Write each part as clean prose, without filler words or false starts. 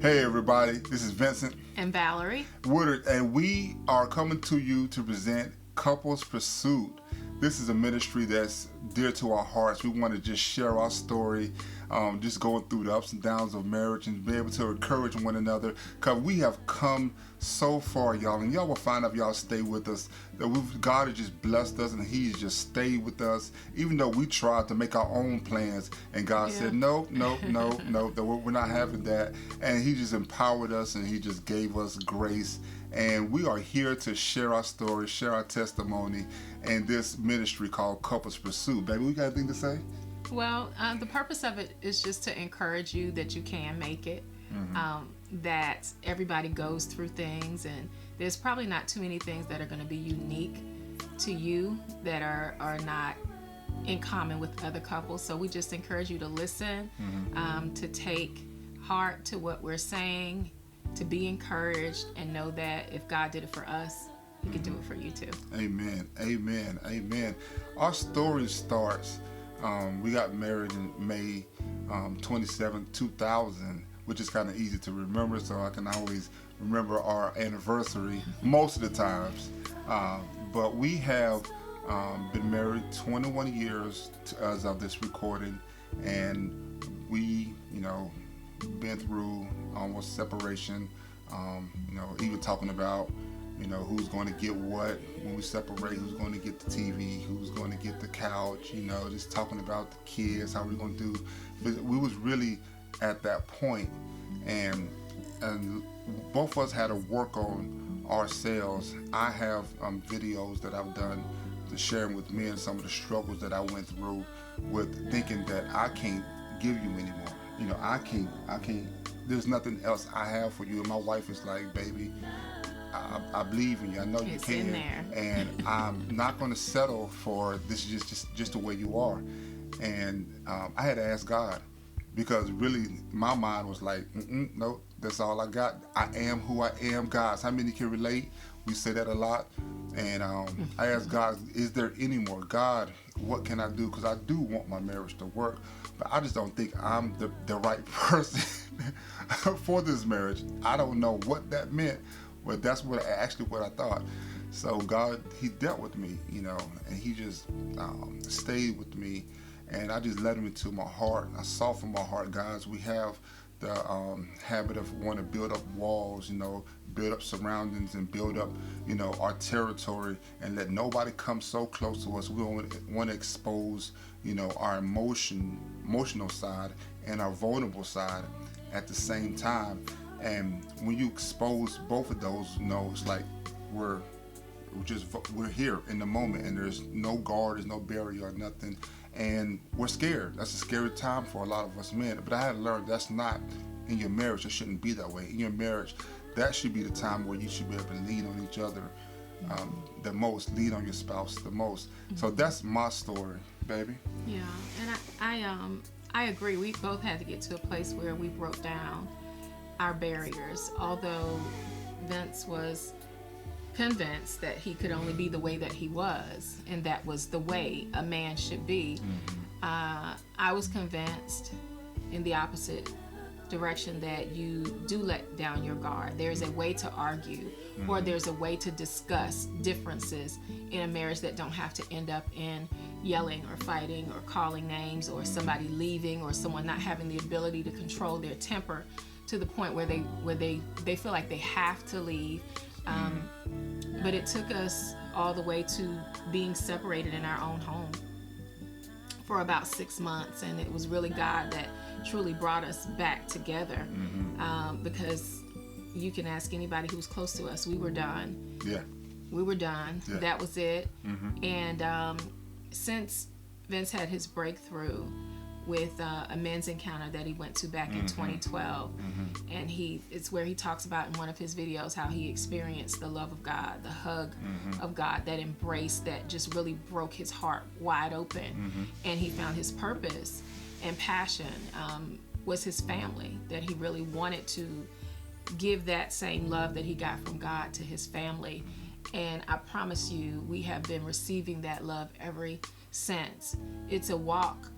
Hey everybody, this is Vincent And Valerie. Woodard, and we are coming to you to present Couples Pursuit. This is a ministry that's dear to our hearts. We want to just share our story, just going through the ups and downs of marriage and be able to encourage one another, because we have come so far, y'all, and y'all will find out if y'all stay with us that God has just blessed us and He's just stayed with us, even though we tried to make our own plans, and God said no, that we're not having that, and He just empowered us and He just gave us grace. And we are here to share our story, share our testimony, and this ministry called Couples Pursuit. Baby, we got anything to say? Well, the purpose of it is just to encourage you that you can make it, that everybody goes through things, and there's probably not too many things that are going to be unique to you that are not in common with other couples. So we just encourage you to listen, to take heart to what we're saying, to be encouraged, and know that if God did it for us, He can do it for you too. Amen, amen, amen. Our story starts, we got married in May 27, 2000, which is kind of easy to remember, so I can always remember our anniversary most of the times. But we have been married 21 years as of this recording, and we, been through almost separation, even talking about, who's going to get what when we separate, who's going to get the TV, who's going to get the couch, just talking about the kids, how we're going to do. But we was really at that point, and both of us had to work on ourselves. I have videos that I've done to sharing with me and some of the struggles that I went through with thinking that I can't give you anymore. I can't, there's nothing else I have for you. And my wife is like, baby, I believe in you. I know you It's can. in there. And I'm not going to settle for this just the way you are. And I had to ask God, because really my mind was like, no, that's all I got. I am who I am. Guys, how many can relate? We say that a lot. And I asked God, is there any more? God, what can I do? Because I do want my marriage to work, but I just don't think I'm the right person for this marriage. I don't know what that meant, but that's what I thought. So God, He dealt with me, and He just stayed with me, and I just let Him into my heart. I softened my heart, guys. We have the habit of wanting to build up walls, build up surroundings and build up, our territory, and let nobody come so close to us. We don't want to expose, our emotional side and our vulnerable side at the same time. And when you expose both of those, it's like we're here in the moment, and there's no guard, there's no barrier or nothing, and we're scared. That's a scary time for a lot of us men. But I had to learn that's not in your marriage. It shouldn't be that way. In your marriage, that should be the time where you should be able to lean on each other the most, lean on your spouse the most. So that's my story, baby. Yeah, and I agree. We both had to get to a place where we broke down our barriers. Although Vince was convinced that he could only be the way that he was, and that was the way a man should be, I was convinced in the opposite direction, that you do let down your guard. There's a way to argue, or there's a way to discuss differences in a marriage that don't have to end up in yelling or fighting or calling names, or somebody leaving, or someone not having the ability to control their temper to the point where they feel like they have to leave. But it took us all the way to being separated in our own home for about 6 months, and it was really God that truly brought us back together, because you can ask anybody who's close to us. We were done. Yeah. We were done. Yeah. That was it. And since Vince had his breakthrough with a men's encounter that he went to back in 2012, and it's where he talks about in one of his videos how he experienced the love of God, the hug of God, that embrace that just really broke his heart wide open, and he found his purpose and passion was his family, that he really wanted to give that same love that he got from God to his family. And I promise you, we have been receiving that love ever since. It's a walk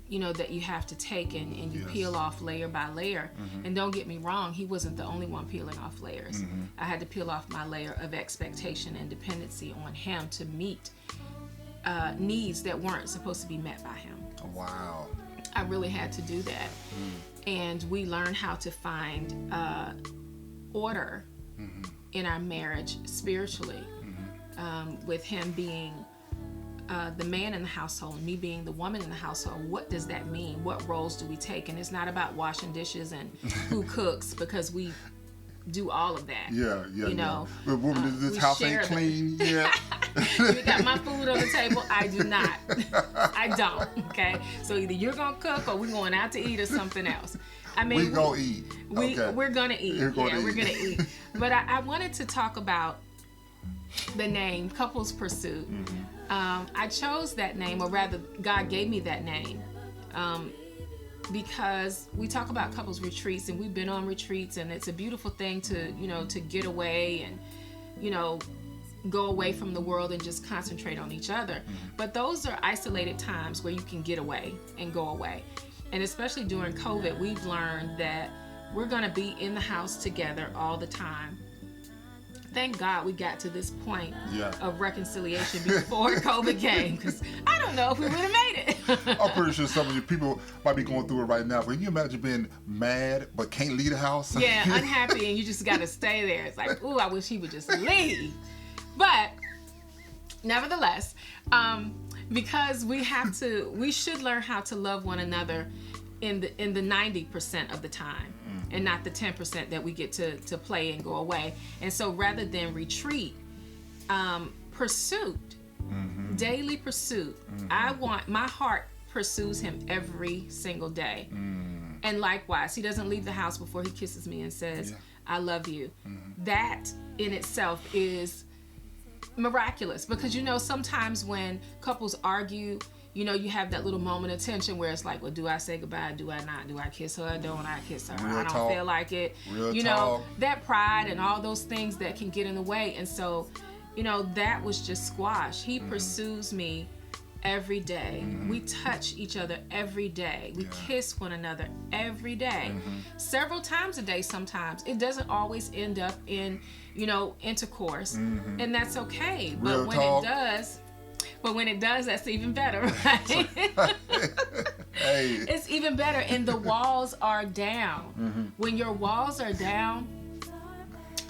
that you have to take, and you Yes. peel off layer by layer. And don't get me wrong, he wasn't the only one peeling off layers. I had to peel off my layer of expectation and dependency on him to meet needs that weren't supposed to be met by him. Wow. I really had to do that. And we learned how to find order in our marriage spiritually, with him being the man in the household, and me being the woman in the household. What does that mean? What roles do we take? And it's not about washing dishes and who cooks, because we do all of that. Yeah. You know, But woman, this we house share ain't them. clean yet. You got my food on the table. I do not. I don't. Okay. So either you're gonna cook or we're going out to eat or something else. I mean, We gonna eat. Okay. we're gonna eat. We're gonna We're eat. gonna eat. But I wanted to talk about the name Couples Pursuit. I chose that name, or rather, God gave me that name, because we talk about couples retreats, and we've been on retreats, and it's a beautiful thing to to get away and go away from the world and just concentrate on each other. But those are isolated times where you can get away and go away. And especially during COVID, we've learned that we're going to be in the house together all the time. Thank God we got to this point of reconciliation before COVID came, because I don't know if we would have made it. I'm pretty sure some of you people might be going through it right now. But can you imagine being mad but can't leave the house? Yeah, unhappy, and you just got to stay there. It's like, ooh, I wish he would just leave. But nevertheless, because we should learn how to love one another in the 90% of the time, and not the 10% that we get to play and go away. And so rather than retreat, pursuit, daily pursuit. I want, my heart pursues him every single day. And likewise, he doesn't leave the house before he kisses me and says, I love you. That in itself is miraculous, because sometimes when couples argue, you have that little moment of tension where it's like, well, do I say goodbye? Do I not? Do I kiss her? Don't I kiss her? Real I don't talk. feel like it. Real talk. That pride and all those things that can get in the way. And so, that was just squashed. He pursues me every day. We touch each other every day. We kiss one another every day. Several times a day sometimes. It doesn't always end up in, intercourse. And that's okay. Real But when talk. it does, that's even better, right? Hey. It's even better. And the walls are down. When your walls are down,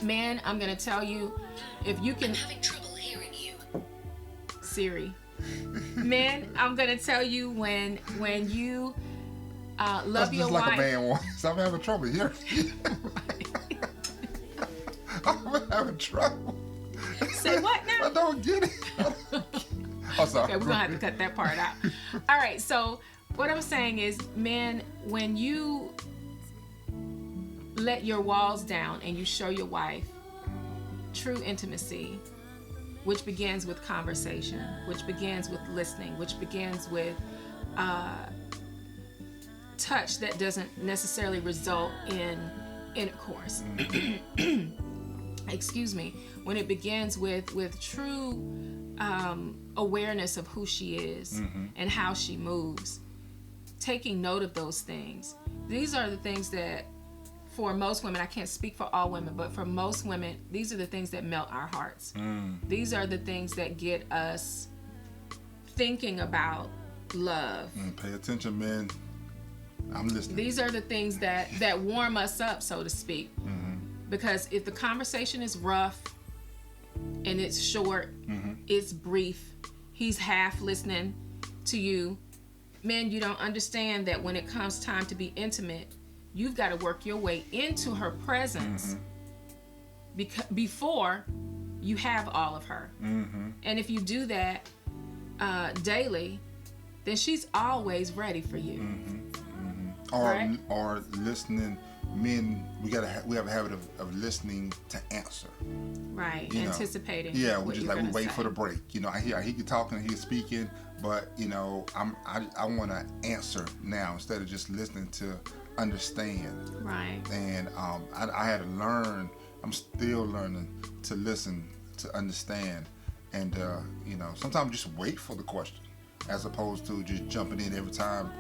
man, I'm going to tell you, if you can... I'm having trouble hearing you. Siri. Man, I'm going to tell you, when you love That's your just like wife... a man wants. I'm having trouble here. I'm having trouble. Say what now? I don't get it. I'm sorry. Okay, we're going to have to cut that part out. All right, so what I'm saying is, man, when you let your walls down and you show your wife true intimacy, which begins with conversation, which begins with listening, which begins with touch that doesn't necessarily result in intercourse. Excuse me. When it begins with true awareness of who she is and how she moves, taking note of those things. These are the things that, for most women, I can't speak for all women, but for most women, these are the things that melt our hearts. These are the things that get us thinking about love. Pay attention, men. I'm listening. These are the things that warm us up, so to speak. Because if the conversation is rough and it's short, it's brief, he's half listening to you, men, you don't understand that when it comes time to be intimate, you've got to work your way into her presence before you have all of her. And if you do that daily, then she's always ready for you. Right? Or listening. Men, we have a habit of listening to answer. Right, You know. anticipating. Yeah, we what just you're like we gonna wait say. for the break. I hear you talking, he's speaking, but I want to answer now instead of just listening to understand. Right. And I had to learn. I'm still learning to listen to understand, and sometimes just wait for the question as opposed to just jumping in every time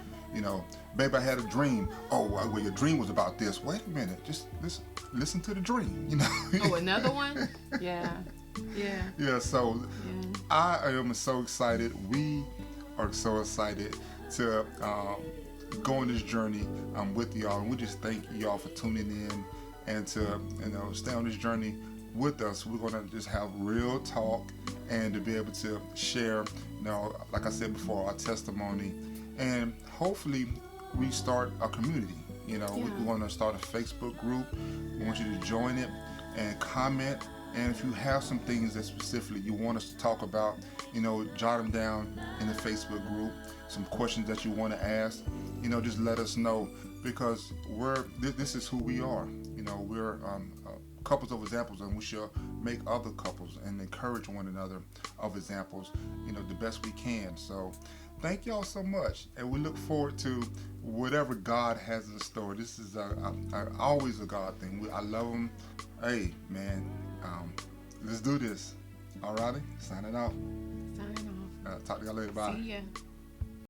Babe, I had a dream. Oh, well, your dream was about this. Wait a minute, just listen to the dream. Oh, another one? Yeah. Yeah. So I am so excited. We are so excited to go on this journey with y'all, and we just thank y'all for tuning in and to stay on this journey with us. We're gonna just have real talk and to be able to share, like I said before, our testimony, and hopefully we start a community. We want to start a Facebook group. We want you to join it and comment. And if you have some things that specifically you want us to talk about, jot them down in the Facebook group. Some questions that you want to ask, just let us know, because this is who we are. We're couples of examples, and we shall make other couples and encourage one another of examples, the best we can. So thank y'all so much, and we look forward to whatever God has in store. This is always a God thing. I love him. Hey, man, let's do this. Alrighty, signing off. Signing off. Talk to y'all later. Bye. See ya.